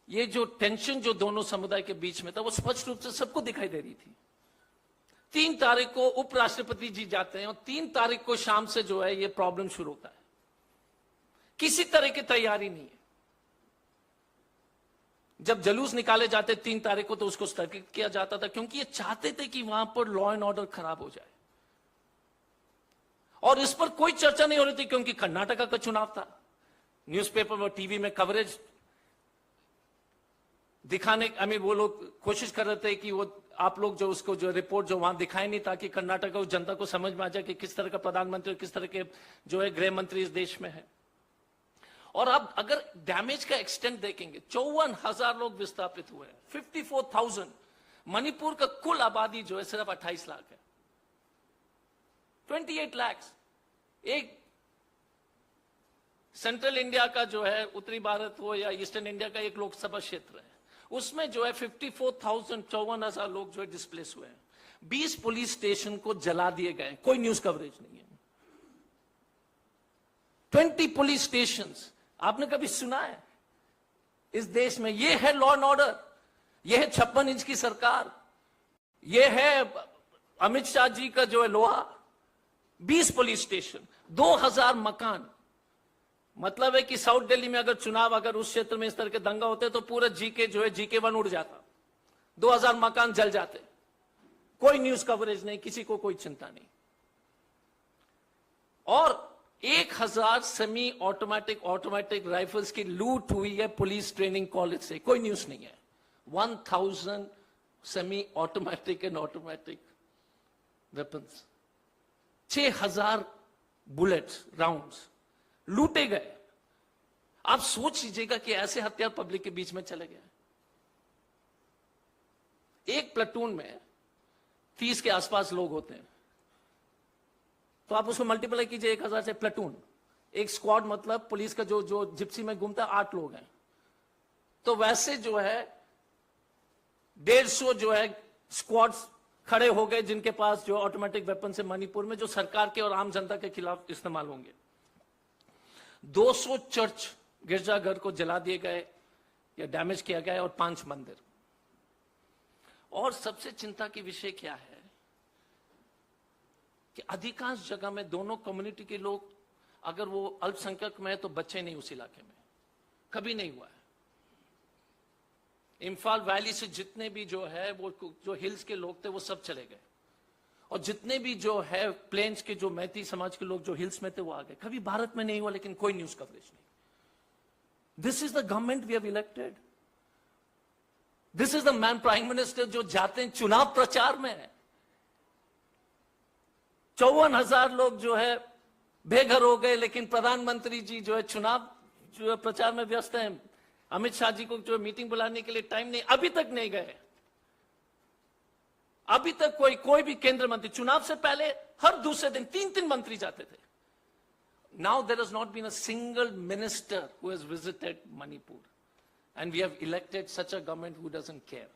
ये जो टेंशन जो दोनों समुदाय के बीच में था वो स्पष्ट रूप से सबको दिखाई दे रही थी। 3 तारीख को उपराष्ट्रपति जी जाते हैं और 3 तारीख को शाम से जो है ये प्रॉब्लम शुरू होता है। किसी तरह की तैयारी नहीं है। जब जुलूस निकाले जाते 3 तारीख को तो उसको स्थगित किया जाता था, क्योंकि ये चाहते थे कि वहां पर लॉ एंड ऑर्डर खराब हो जाए। और इस पर कोई चर्चा नहीं हो रही थी, क्योंकि कर्नाटका का चुनाव था। न्यूज़पेपर और टीवी में कवरेज दिखाने, वो लोग कोशिश कर रहे थे कि वो आप लोग जो उसको जो रिपोर्ट जो वहां दिखाए नहीं, ताकि कर्नाटक को जनता को समझ में आ जाए कि किस तरह का प्रधानमंत्री और किस तरह के जो है गृह मंत्री इस देश में है। और अब अगर डैमेज का एक्सटेंट देखेंगे, 54,000 लोग विस्थापित हुए हैं, 54,000। मणिपुर का कुल आबादी जो है सिर्फ 28 लाख है, 28 लाख। एक सेंट्रल इंडिया का जो है, उत्तरी भारत हो या ईस्टर्न इंडिया का एक लोकसभा क्षेत्र है, उसमें जो है 54,000 54,000 लोग जो है डिस्प्लेस हुए हैं। 20 पुलिस स्टेशन को जला दिए गए, कोई न्यूज कवरेज नहीं है। 20 पुलिस स्टेशन, आपने कभी सुना है इस देश में? ये है लॉ एंड ऑर्डर, ये है 56 इंच की सरकार, ये है अमित शाह जी का जो है लोहा। 20 पुलिस स्टेशन, 2000 मकान। मतलब है कि साउथ दिल्ली में अगर चुनाव, अगर उस क्षेत्र में इस तरह के दंगा होते तो पूरा जीके जो है जीके 1 उड़ जाता, 2000 मकान जल जाते। कोई न्यूज कवरेज नहीं, किसी को कोई चिंता नहीं। और 1000 सेमी ऑटोमेटिक राइफल्स की लूट हुई है पुलिस ट्रेनिंग कॉलेज से, कोई न्यूज नहीं है। 1000 semi automatic and automatic weapons, 6000 bullets rounds लूटे गए। आप सोच लीजिएगा कि ऐसे हथियार पब्लिक के बीच में चले गए। एक प्लेटून में 30 के आसपास लोग होते हैं, तो आप उसको मल्टीप्लाई कीजिए 1000 से। प्लेटून, एक स्क्वाड, मतलब पुलिस का जो जिप्सी में घूमता है 8 लोग हैं, तो वैसे जो है 150 जो है स्क्वाड्स खड़े हो गए, जिनके पास जो ऑटोमेटिक वेपन से मणिपुर में जो सरकार के और आम जनता के खिलाफ इस्तेमाल होंगे। 200 चर्च गिरजाघर को जला दिए गए या डैमेज किया गया और 5 मंदिर। और सबसे चिंता की विषय क्या है कि अधिकांश जगह में दोनों कम्युनिटी के लोग, अगर वो अल्पसंख्यक में है तो बच्चे नहीं उस इलाके में, कभी नहीं हुआ है। इम्फाल वैली से जितने भी जो है वो जो हिल्स के लोग थे वो सब चले गए, और जितने भी जो है प्लेन्स के जो मैती समाज के लोग जो हिल्स में थे वो आ गए। कभी भारत में नहीं हुआ, लेकिन कोई न्यूज कवरेज नहीं। This is the government we have elected, this is the man prime minister जो जाते हैं चुनाव प्रचार में। 54,000 लोग जो है बेघर हो गए, लेकिन प्रधानमंत्री जी जो है चुनाव जो प्रचार में व्यस्त हैं। अमित शाह जी को जो मीटिंग बुलाने के लिए टाइम नहीं, अभी तक नहीं गए। अभी तक कोई भी केंद्र मंत्री, चुनाव से पहले हर दूसरे दिन 3-3 मंत्री जाते थे। Now there has not been a single minister who has visited Manipur, and we have elected such a government who doesn't care.